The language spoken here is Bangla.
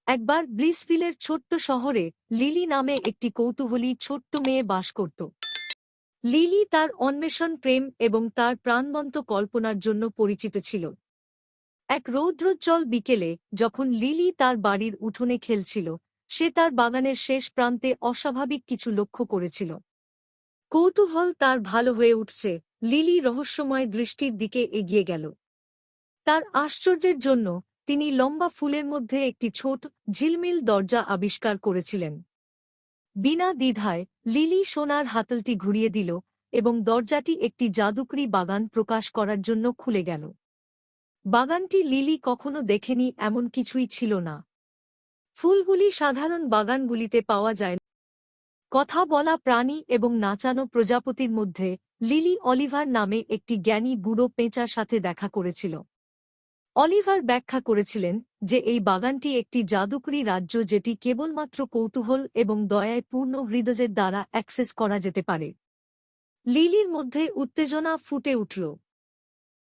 একবার ব্লিসভিলের ছোট্ট শহরে লিলি নামে একটি কৌতূহলী ছোট্ট মেয়ে বাস করত। লিলি তার অন্বেষণ, প্রেম এবং তার প্রাণবন্ত কল্পনার জন্য পরিচিত ছিল। এক রৌদ্রোজ্জ্বল বিকেলে যখন লিলি তার বাড়ির উঠোনে খেলছিল, সে তার বাগানের শেষ প্রান্তে অস্বাভাবিক কিছু লক্ষ্য করেছিল। কৌতূহল তার ভালো হয়ে উঠছে, লিলি রহস্যময় দৃষ্টির দিকে এগিয়ে গেল। তার আশ্চর্যের জন্য তিনি লম্বা ফুলের মধ্যে একটি ছোট ঝিলমিল দরজা আবিষ্কার করেছিলেন। বিনা দ্বিধায় লিলি সোনার হাতলটি ঘুরিয়ে দিল এবং দরজাটি একটি জাদুকরী বাগান প্রকাশ করার জন্য খুলে গেল। বাগানটি লিলি কখনো দেখেনি, এমন কিছুই ছিল না। ফুলগুলি সাধারণ বাগানগুলিতে পাওয়া যায়। কথা বলা প্রাণী এবং নাচানো প্রজাপতির মধ্যে লিলি অলিভার নামে একটি জ্ঞানী বুড়ো পেঁচার সাথে দেখা করেছিল। অলিভার ব্যাখ্যা করেছিলেন যে এই বাগানটি একটি জাদুকরী রাজ্য যেটি কেবলমাত্র কৌতূহল এবং দয়ায় পূর্ণ হৃদয়ের দ্বারা অ্যাক্সেস করা যেতে পারে। লিলির মধ্যে উত্তেজনা ফুটে উঠল।